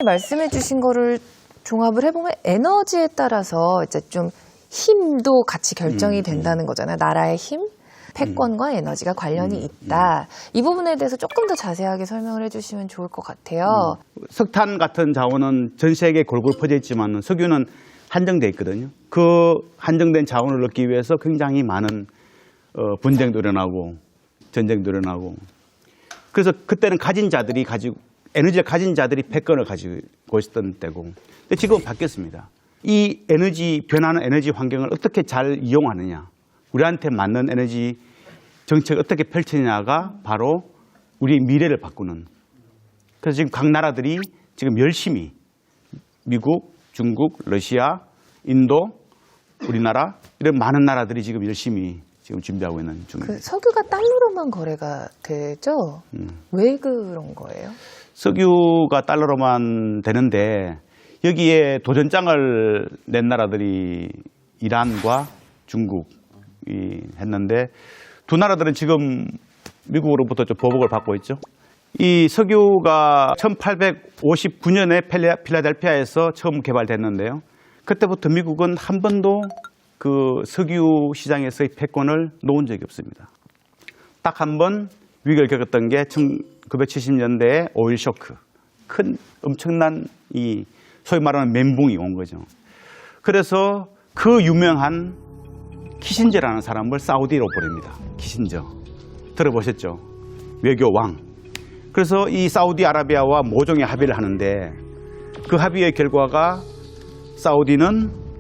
말씀해 주신 거를 종합을 해보면 에너지에 따라서 이제 좀 힘도 같이 결정이 된다는 거잖아요. 나라의 힘, 패권과 에너지가 관련이 있다. 이 부분에 대해서 조금 더 자세하게 설명을 해주시면 좋을 것 같아요. 석탄 같은 자원은 전 세계에 골고루 퍼져 있지만 석유는 한정돼 있거든요. 그 한정된 자원을 얻기 위해서 굉장히 많은 분쟁도 일어나고 전쟁도 일어나고, 그래서 그때는 에너지를 가진 자들이 패권을 가지고 있었던 때고, 근데 지금은 바뀌었습니다. 이 변하는 에너지 환경을 어떻게 잘 이용하느냐, 우리한테 맞는 에너지 정책을 어떻게 펼치느냐가 바로 우리의 미래를 바꾸는. 그래서 지금 각 나라들이 지금 열심히 미국, 중국, 러시아, 인도, 우리나라 이런 많은 나라들이 지금 열심히 지금 준비하고 있는 중입니다. 석유가 달러로만 거래가 되죠? 왜 그런 거예요? 석유가 달러로만 되는데 여기에 도전장을 낸 나라들이 이란과 중국이 했는데, 두 나라들은 지금 미국으로부터 좀 보복을 받고 있죠. 이 석유가 1859년에 필라델피아에서 처음 개발됐는데요. 그때부터 미국은 한 번도 그 석유 시장에서의 패권을 놓은 적이 없습니다. 딱 한 번 위기를 겪었던 게 1970년대의 오일 쇼크. 엄청난 소위 말하는 멘붕이 온 거죠. 그래서 그 유명한 키신저라는 사람을 사우디로 보냅니다. 키신저. 들어보셨죠? 외교왕. 그래서 이 사우디아라비아와 모종의 합의를 하는데, 그 합의의 결과가 사우디는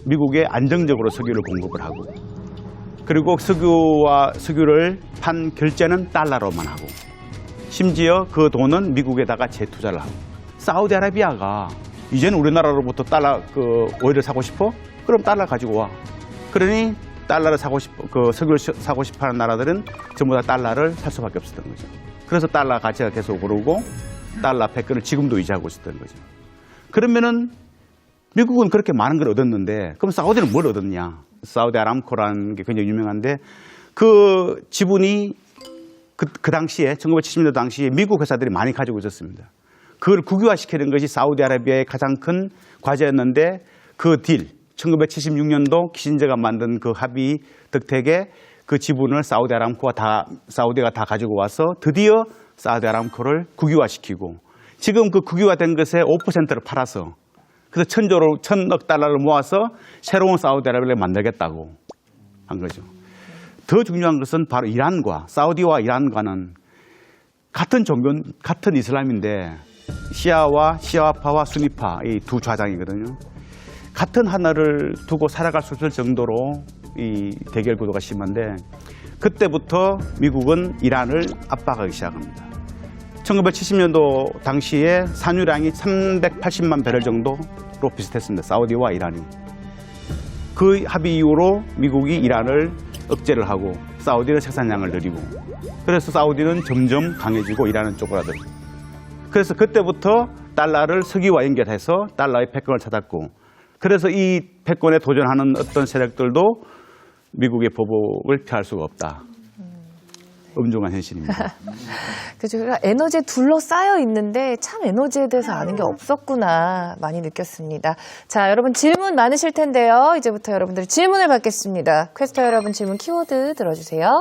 미국에 안정적으로 석유를 공급을 하고, 그리고 석유를 판 결제는 달러로만 하고, 심지어 그 돈은 미국에다가 재투자를 하고. 사우디아라비아가 이제는 우리나라로부터 오일을 사고 싶어? 그럼 달러 가지고 와. 그러니 석유를 사고 싶어 하는 나라들은 전부 다 달러를 살 수밖에 없었던 거죠. 그래서 달러 가치가 계속 오르고 달러 패권을 지금도 유지하고 있었던 거죠. 그러면은 미국은 그렇게 많은 걸 얻었는데, 그럼 사우디는 뭘 얻었냐? 사우디 아람코라는 게 굉장히 유명한데, 그 지분이 그 당시에 1970년대 당시에 미국 회사들이 많이 가지고 있었습니다. 그걸 국유화시키는 것이 사우디아라비아의 가장 큰 과제였는데, 그 1976년도 키신저가 만든 그 합의 덕택에 그 지분을 사우디가 다 가지고 와서 드디어 사우디 아람코를 국유화시키고, 지금 그 국유화된 것의 5%를 팔아서, 그래서 천억 달러를 모아서 새로운 사우디아라비아를 만들겠다고 한 거죠. 더 중요한 것은 바로 사우디와 이란과는 같은 이슬람인데, 시아파와 수니파 이 두 좌장이거든요. 같은 하나를 두고 살아갈 수 있을 정도로 이 대결 구도가 심한데, 그때부터 미국은 이란을 압박하기 시작합니다. 1970년도 당시에 산유량이 380만 배럴 정도로 비슷했습니다. 사우디와 이란이. 그 합의 이후로 미국이 이란을 억제를 하고 사우디는 생산량을 늘리고, 그래서 사우디는 점점 강해지고 이란은 쪼그라들고, 그래서 그때부터 달러를 석유와 연결해서 달러의 패권을 찾았고, 그래서 이 패권에 도전하는 어떤 세력들도 미국의 보복을 피할 수가 없다. 엄중한 현실입니다. 그래서 제가 에너지에 둘러싸여 있는데 참 에너지에 대해서 아는 게 없었구나 많이 느꼈습니다. 자, 여러분 질문 많으실 텐데요. 이제부터 여러분들 질문을 받겠습니다. 퀘스터 여러분 질문 키워드 들어주세요.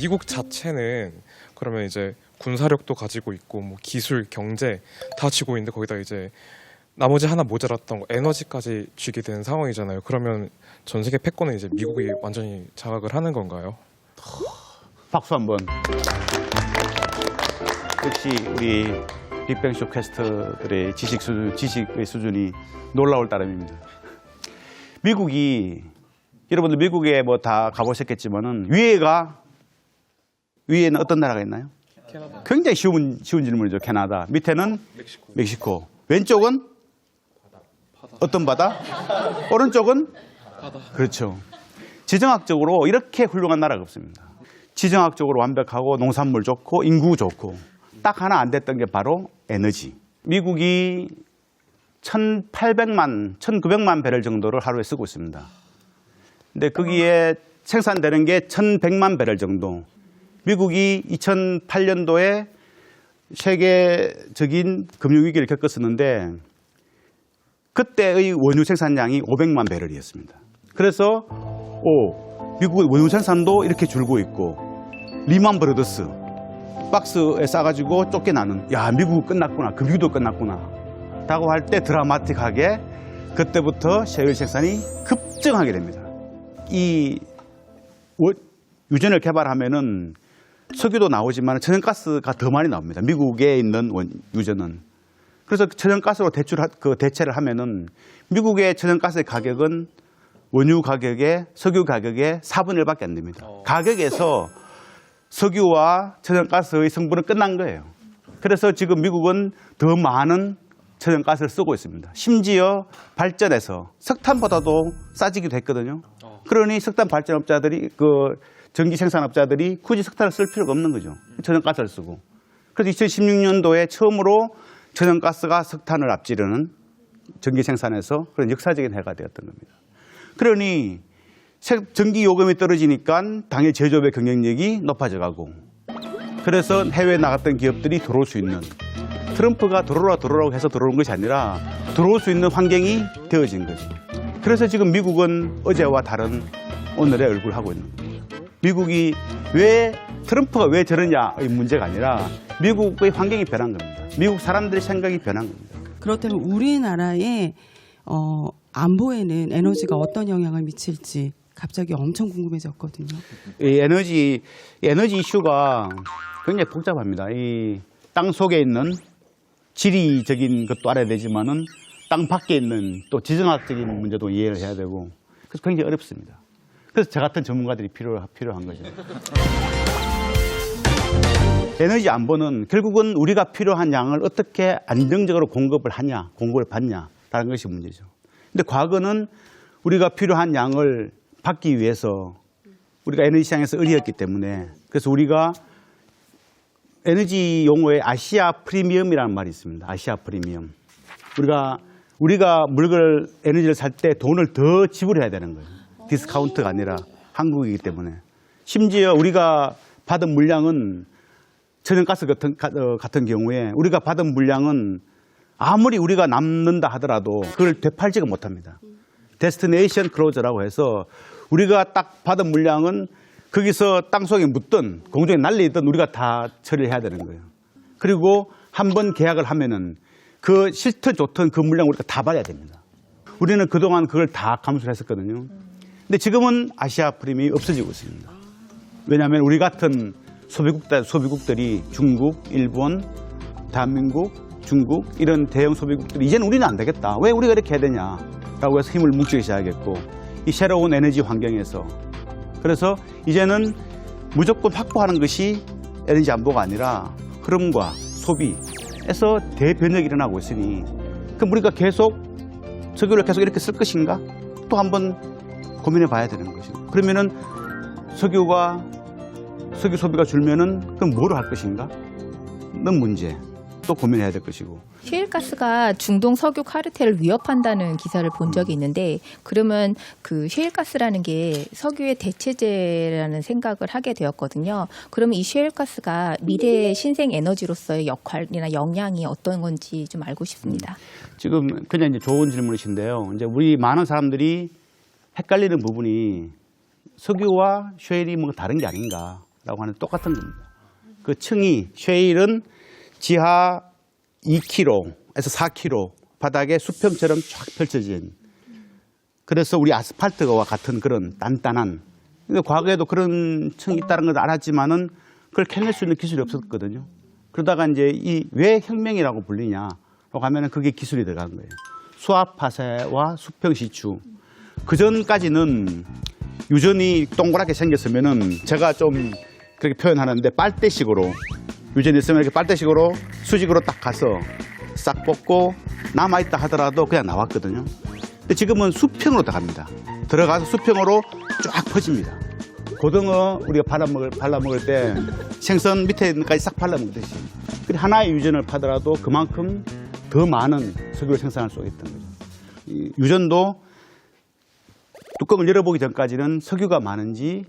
미국 자체는 그러면 이제 군사력도 가지고 있고 뭐 기술, 경제 다 쥐고 있는데, 거기다 이제 나머지 하나 모자랐던 거 에너지까지 쥐게 된 상황이잖아요. 그러면 전 세계 패권은 이제 미국이 완전히 장악을 하는 건가요? 박수 한번. 역시 우리 빅뱅쇼 퀘스터들의 지식의 수준이 놀라울 따름입니다. 여러분들 미국에 뭐 다 가보셨겠지만은 위에는 어떤 나라가 있나요? 캐나다. 굉장히 쉬운 질문이죠. 캐나다. 밑에는 멕시코. 왼쪽은 어떤 바다? 오른쪽은 바다. 그렇죠. 지정학적으로 이렇게 훌륭한 나라가 없습니다. 지정학적으로 완벽하고 농산물 좋고 인구 좋고, 딱 하나 안 됐던 게 바로 에너지. 미국이 1900만 배럴 정도를 하루에 쓰고 있습니다. 근데 거기에 생산되는 게 1,100만 배럴 정도. 미국이 2008년도에 세계적인 금융위기를 겪었었는데 그때의 원유 생산량이 500만 배럴이었습니다. 그래서 미국의 원유 생산도 이렇게 줄고 있고 리만 브러더스 박스에 싸가지고 쫓겨나는 미국 끝났구나. 금융도 끝났구나. 라고 할 때 드라마틱하게 그때부터 셰일 생산이 급증하게 됩니다. 이 유전을 개발하면은 석유도 나오지만 천연가스가 더 많이 나옵니다. 미국에 있는 유전은. 그래서 천연가스로 대체를 하면은 미국의 천연가스의 가격은 원유 가격의 석유 가격의 4분의 1밖에 안 됩니다. 가격에서 석유와 천연가스의 성분은 끝난 거예요. 그래서 지금 미국은 더 많은 천연가스를 쓰고 있습니다. 심지어 발전에서 석탄보다도 싸지기도 했거든요. 그러니 석탄 발전업자들이 전기 생산업자들이 굳이 석탄을 쓸 필요가 없는 거죠. 천연가스를 쓰고. 그래서 2016년도에 처음으로 천연가스가 석탄을 앞지르는 전기 생산에서 그런 역사적인 해가 되었던 겁니다. 그러니 전기 요금이 떨어지니까 당연히 제조업의 경쟁력이 높아져 가고 그래서 해외에 나갔던 기업들이 들어올 수 있는 트럼프가 들어오라고 해서 들어온 것이 아니라 들어올 수 있는 환경이 되어진 거죠. 그래서 지금 미국은 어제와 다른 오늘의 얼굴을 하고 있는 거예요. 미국이 트럼프가 왜 저러냐의 문제가 아니라 미국의 환경이 변한 겁니다. 미국 사람들의 생각이 변한 겁니다. 그렇다면 우리나라의 안보에는 에너지가 어떤 영향을 미칠지 갑자기 엄청 궁금해졌거든요. 이 에너지 이슈가 굉장히 복잡합니다. 이 땅 속에 있는 지리적인 것도 알아야 되지만은 땅 밖에 있는 또 지정학적인 문제도 이해를 해야 되고 그래서 굉장히 어렵습니다. 그래서 저 같은 전문가들이 필요한 거죠. 에너지 안보는 결국은 우리가 필요한 양을 어떻게 안정적으로 공급을 받냐라는 것이 문제죠. 근데 과거는 우리가 필요한 양을 받기 위해서 우리가 에너지 시장에서 의리였기 때문에 그래서 우리가 에너지 용어에 아시아 프리미엄이라는 말이 있습니다. 아시아 프리미엄. 우리가 에너지를 살 때 돈을 더 지불해야 되는 거예요. 디스카운트가 아니라 한국이기 때문에. 심지어 우리가 받은 물량은 천연가스 같은 경우에 우리가 받은 물량은 아무리 우리가 남는다 하더라도 그걸 되팔지가 못합니다. 데스티네이션 클로저라고 해서 우리가 딱 받은 물량은 거기서 땅속에 묻든 공중에 날리든 우리가 다 처리를 해야 되는 거예요. 그리고 한 번 계약을 하면은 그 싫든 좋든 그 물량 우리가 다 받아야 됩니다. 우리는 그동안 그걸 다 감수를 했었거든요. 근데 지금은 아시아 프리미엄이 없어지고 있습니다. 왜냐하면 우리 같은 소비국들이 중국, 일본, 대한민국, 중국 이런 대형 소비국들이 이제는 우리는 안 되겠다. 왜 우리가 이렇게 해야 되냐라고 해서 힘을 뭉치기 시작했고 이 새로운 에너지 환경에서 그래서 이제는 무조건 확보하는 것이 에너지 안보가 아니라 흐름과 소비에서 대변혁이 일어나고 있으니 그럼 우리가 계속 석유를 계속 이렇게 쓸 것인가? 또 한번 고민해 봐야 되는 것이죠. 그러면은 석유 소비가 줄면은 그럼 뭐로 할 것인가? 는 문제 또 고민해야 될 것이고. 셰일가스가 중동 석유 카르텔을 위협한다는 기사를 본 적이 있는데 그러면 그 셰일가스라는 게 석유의 대체제라는 생각을 하게 되었거든요. 그러면 이 셰일가스가 미래의 신생 에너지로서의 역할이나 영향이 어떤 건지 좀 알고 싶습니다. 지금 굉장히 좋은 질문이신데요. 이제 우리 많은 사람들이 헷갈리는 부분이 석유와 셰일이 뭔가 다른 게 아닌가라고 하는 똑같은 겁니다. 그 층이 셰일은 지하 2km에서 4km 바닥에 수평처럼 쫙 펼쳐진 그래서 우리 아스팔트와 같은 그런 단단한 과거에도 그런 층이 있다는 걸 알았지만은 그걸 캐낼 수 있는 기술이 없었거든요. 그러다가 이제 이 왜 혁명이라고 불리냐라고 하면은 그게 기술이 들어간 거예요. 수압 파쇄와 수평 시추. 그 전까지는 유전이 동그랗게 생겼으면은 제가 좀 그렇게 표현하는데 빨대식으로 유전이 있으면 이렇게 빨대식으로 수직으로 딱 가서 싹 뽑고 남아있다 하더라도 그냥 나왔거든요. 근데 지금은 수평으로 들어갑니다. 들어가서 수평으로 쫙 퍼집니다. 고등어 우리가 발라먹을 때 생선 밑에 있는까지 싹 발라먹듯이. 하나의 유전을 파더라도 그만큼 더 많은 석유를 생산할 수 있던 거죠. 이 유전도 뚜껑을 열어보기 전까지는 석유가 많은지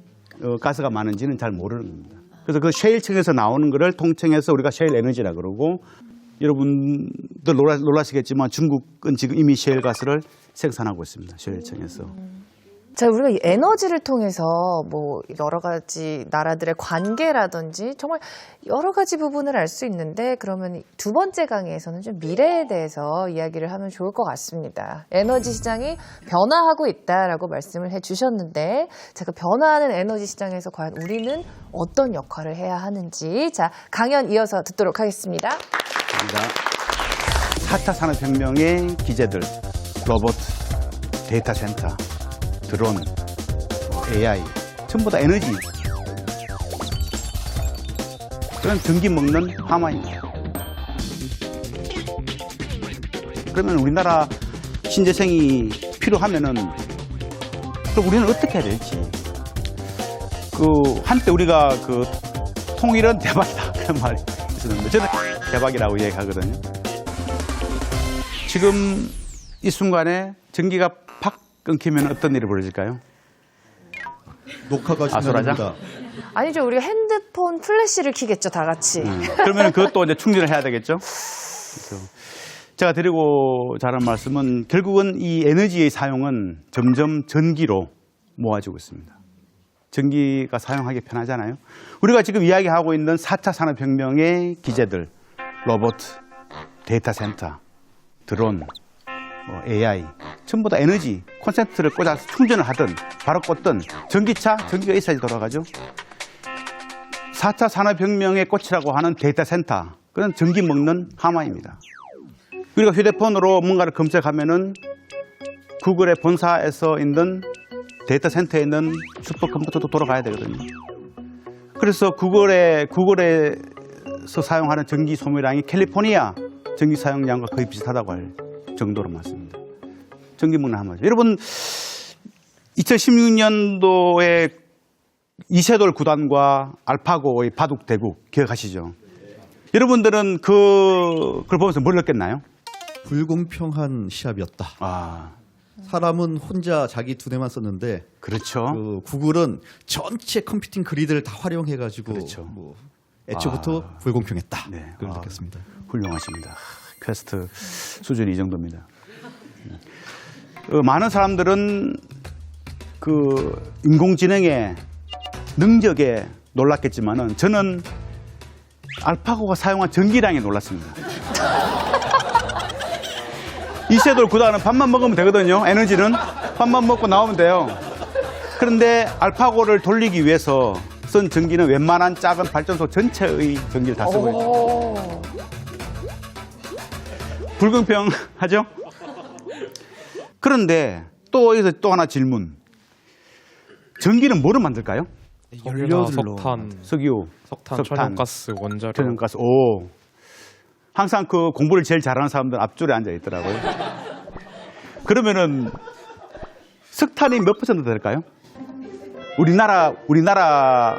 가스가 많은지는 잘 모르는 겁니다. 그래서 그 셰일층에서 나오는 거를 통칭해서 우리가 셰일 에너지라 그러고, 여러분들 놀라시겠지만 중국은 지금 이미 셰일 가스를 생산하고 있습니다. 셰일층에서. 자, 우리가 이 에너지를 통해서 뭐 여러 가지 나라들의 관계라든지 정말 여러 가지 부분을 알 수 있는데, 그러면 두 번째 강의에서는 좀 미래에 대해서 이야기를 하면 좋을 것 같습니다. 에너지 시장이 변화하고 있다라고 말씀을 해주셨는데, 자, 그 변화하는 에너지 시장에서 과연 우리는 어떤 역할을 해야 하는지, 자, 강연 이어서 듣도록 하겠습니다. 4차 산업혁명의 기제들, 로봇, 데이터 센터, 드론, AI, 전부 다 에너지. 그런 전기 먹는 하마입니다. 그러면 우리나라 신재생이 필요하면은 그럼 우리는 어떻게 해야 될지. 한때 우리가 통일은 대박이다 그런 말이 있었는데 저는 대박이라고 얘기하거든요. 지금 이 순간에 전기가 팍 끊기면 어떤 일이 벌어질까요? 녹화가 아수라장? 중요합니다. 아니죠. 우리가 핸드폰 플래시를 켜겠죠, 다 같이. 그러면 그것도 이제 충전을 해야 되겠죠? 그래서 제가 드리고 자란 말씀은 결국은 이 에너지의 사용은 점점 전기로 모아지고 있습니다. 전기가 사용하기 편하잖아요. 우리가 지금 이야기하고 있는 4차 산업혁명의 기제들, 로봇, 데이터 센터, 드론, AI, 전부 다 에너지, 콘센트를 꽂아서 충전을 하든 바로 꽂든 전기차, 전기가 있어야지 돌아가죠. 4차 산업혁명의 꽃이라고 하는 데이터 센터, 그건 전기 먹는 하마입니다. 우리가 휴대폰으로 뭔가를 검색하면은 구글의 본사에서 있는 데이터 센터에 있는 슈퍼컴퓨터도 돌아가야 되거든요. 그래서 구글에서 사용하는 전기 소모량이 캘리포니아 전기 사용량과 거의 비슷하다고 할 정도로 많습니다. 전기 먹는 하마죠. 여러분, 2016년도에 이세돌 구단과 알파고의 바둑 대국 기억하시죠? 여러분들은 그걸 보면서 뭘 느꼈나요? 불공평한 시합이었다. 사람은 혼자 자기 두뇌만 썼는데 그렇죠. 구글은 전체 컴퓨팅 그리드를 다 활용해가지고 그렇죠. 애초부터 불공평했다. 네. 그걸 느꼈습니다. 훌륭하십니다. 퀘스트 수준이 이 정도입니다. 많은 사람들은 인공지능의 능력에 놀랐겠지만은 저는 알파고가 사용한 전기량에 놀랐습니다. 이세돌 구단은 밥만 먹으면 되거든요. 에너지는 밥만 먹고 나오면 돼요. 그런데 알파고를 돌리기 위해서 쓴 전기는 웬만한 작은 발전소 전체의 전기를 다 쓰고 있죠. 불공평하죠? 그런데 여기서 또 하나 질문. 전기는 뭐로 만들까요? 연료들로. 석유, 석탄, 천연가스, 원자력. 천연가스. 오. 항상 공부를 제일 잘하는 사람들은 앞줄에 앉아 있더라고요. 그러면은 석탄이 몇 퍼센트 될까요? 우리나라가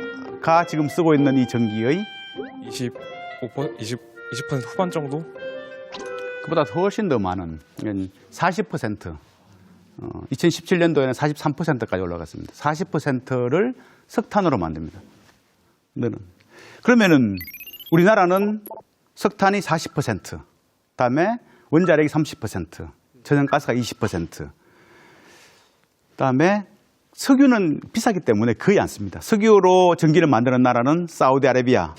지금 쓰고 있는 이 전기의 20% 후반 정도? 그보다 훨씬 더 많은 40%. 2017년도에는 43%까지 올라갔습니다. 40%를 석탄으로 만듭니다. 그러면은 우리나라는 석탄이 40%, 그다음에 원자력이 30%, 천연가스가 20%, 그다음에 석유는 비싸기 때문에 거의 안 씁니다. 석유로 전기를 만드는 나라는 사우디아라비아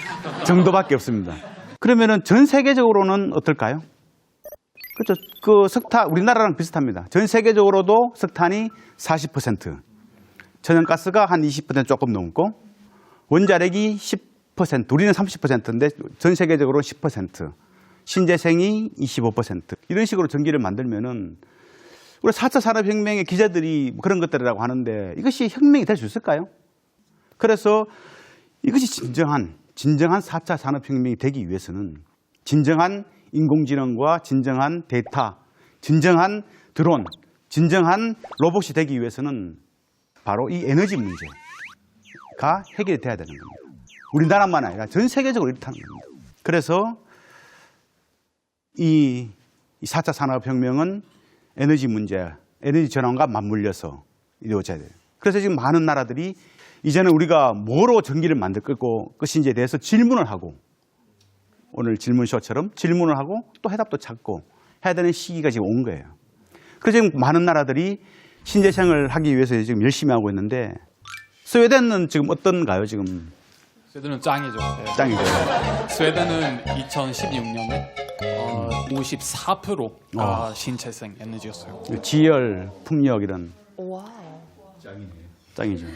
정도밖에 없습니다. 그러면은 전 세계적으로는 어떨까요? 그렇죠. 석탄, 우리나라랑 비슷합니다. 전 세계적으로도 석탄이 40%, 천연가스가 한 20% 조금 넘고, 원자력이 10%, 우리는 30%인데 전 세계적으로 10%, 신재생이 25%. 이런 식으로 전기를 만들면은 우리 4차 산업혁명의 기자들이 그런 것들이라고 하는데 이것이 혁명이 될 수 있을까요? 그래서 이것이 진정한 4차 산업혁명이 되기 위해서는 진정한 인공지능과 진정한 데이터, 진정한 드론, 진정한 로봇이 되기 위해서는 바로 이 에너지 문제가 해결이 돼야 되는 겁니다. 우리나라만 아니라 전 세계적으로 이렇다는 겁니다. 그래서 이 4차 산업혁명은 에너지 문제, 에너지 전환과 맞물려서 이루어져야 돼요. 그래서 지금 많은 나라들이 이제는 우리가 뭐로 전기를 만들 것인지에 대해서 질문을 하고 오늘 질문쇼처럼 질문을 하고 또 해답도 찾고 해야 되는 시기가 지금 온 거예요. 그래서 지금 많은 나라들이 신재생을 하기 위해서 지금 열심히 하고 있는데 스웨덴은 지금 어떤가요? 지금 스웨덴은 짱이죠. 네. 짱이죠. 스웨덴은 2016년에 54%가 신재생 에너지였어요. 지열, 풍력 이런 와. 짱이죠.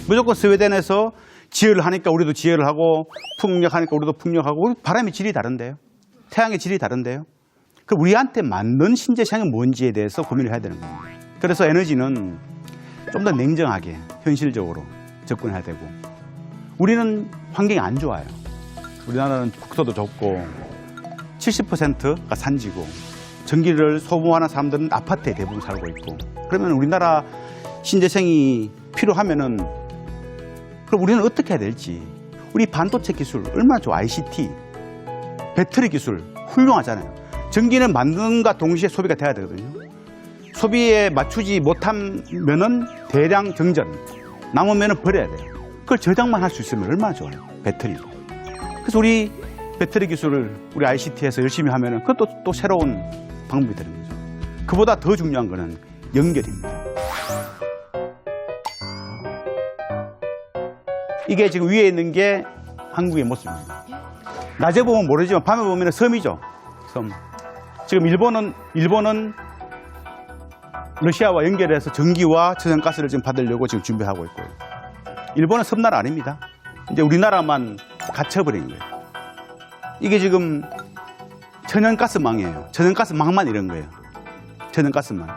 무조건 스웨덴에서 지열을 하니까 우리도 지열을 하고 풍력하니까 우리도 풍력하고 바람의 질이 다른데요. 태양의 질이 다른데요. 그 우리한테 맞는 신재생이 뭔지에 대해서 고민을 해야 되는 거예요. 그래서 에너지는 좀 더 냉정하게 현실적으로 접근해야 되고 우리는 환경이 안 좋아요. 우리나라는 국토도 좁고 70%가 산지고 전기를 소모하는 사람들은 아파트에 대부분 살고 있고 그러면 우리나라 신재생이 필요하면은 그럼 우리는 어떻게 해야 될지 우리 반도체 기술 얼마나 좋아 ICT 배터리 기술 훌륭하잖아요. 전기는 만든과 동시에 소비가 돼야 되거든요. 소비에 맞추지 못하면은 대량 정전 남으면은 버려야 돼요. 그걸 저장만 할 수 있으면 얼마나 좋아요. 배터리로. 그래서 우리 배터리 기술을 우리 ICT에서 열심히 하면은 그것도 또 새로운 방법이 되는 거죠. 그보다 더 중요한 거는 연결입니다. 이게 지금 위에 있는 게 한국의 모습입니다. 낮에 보면 모르지만 밤에 보면 섬이죠. 섬. 지금 일본은 러시아와 연결해서 전기와 천연가스를 지금 받으려고 지금 준비하고 있고요. 일본은 섬나라 아닙니다. 이제 우리나라만 갇혀버린 거예요. 이게 지금 천연가스망이에요. 천연가스망만 이런 거예요. 천연가스망.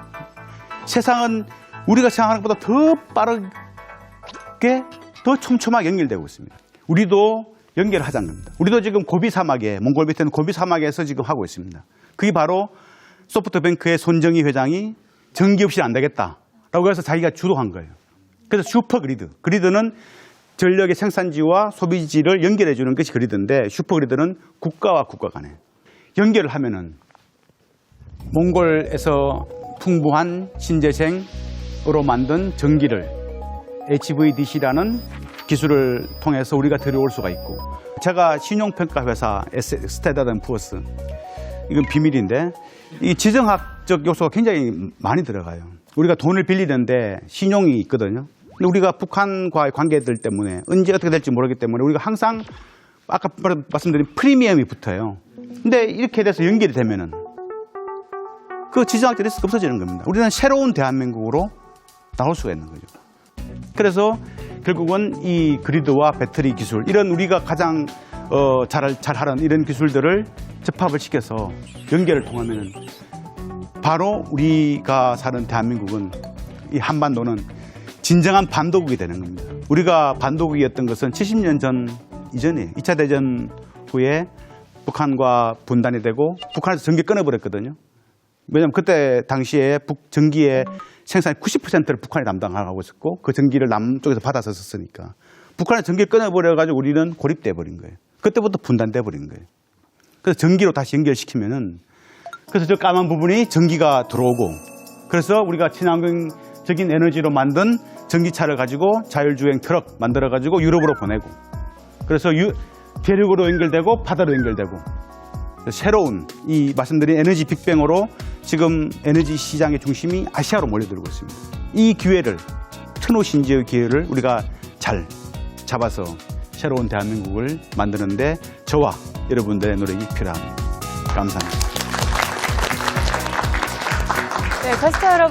세상은 우리가 생각하는 것보다 더 빠르게 더 촘촘하게 연결되고 있습니다. 우리도 연결하자는 겁니다. 우리도 지금 고비 사막에, 몽골 밑에 있는 고비 사막에서 지금 하고 있습니다. 그게 바로 소프트뱅크의 손정희 회장이 전기 없이는 안 되겠다라고 해서 자기가 주도한 거예요. 그래서 슈퍼그리드. 그리드는 전력의 생산지와 소비지를 연결해 주는 것이 그리드인데 슈퍼그리드는 국가와 국가 간에 연결을 하면은 몽골에서 풍부한 신재생으로 만든 전기를 HVDC라는 기술을 통해서 우리가 들여올 수가 있고 제가 신용평가 회사 스탠다드&푸어스 이건 비밀인데 이 지정학적 요소가 굉장히 많이 들어가요. 우리가 돈을 빌리는데 신용이 있거든요. 근데 우리가 북한과의 관계들 때문에 언제 어떻게 될지 모르기 때문에 우리가 항상 아까 말씀드린 프리미엄이 붙어요. 근데 이렇게 돼서 연결이 되면은 그 지정학적 리스크가 없어지는 겁니다. 우리는 새로운 대한민국으로 나올 수가 있는 거죠. 그래서 결국은 이 그리드와 배터리 기술 이런 우리가 가장 잘하는 이런 기술들을 접합을 시켜서 연결을 통하면 바로 우리가 사는 대한민국은 이 한반도는 진정한 반도국이 되는 겁니다. 우리가 반도국이었던 것은 70년 전 이전이에요. 2차 대전 후에 북한과 분단이 되고 북한에서 전기 끊어버렸거든요. 왜냐하면 그때 당시에 전기의 생산 90%를 북한이 담당하고 있었고 그 전기를 남쪽에서 받아서 썼으니까 북한의 전기를 끊어버려가지고 우리는 고립돼 버린 거예요. 그때부터 분단돼 버린 거예요. 그래서 전기로 다시 연결시키면은 그래서 저 까만 부분이 전기가 들어오고 그래서 우리가 친환경적인 에너지로 만든 전기차를 가지고 자율주행 트럭 만들어가지고 유럽으로 보내고 그래서 대륙으로 연결되고 바다로 연결되고 새로운 이 말씀드린 에너지 빅뱅으로 지금 에너지 시장의 중심이 아시아로 몰려들고 있습니다. 이 기회를 트노신지의 기회를 우리가 잘 잡아서 새로운 대한민국을 만드는데 저와 여러분들의 노력이 필요합니다. 감사합니다. 네, 가스타 여러분.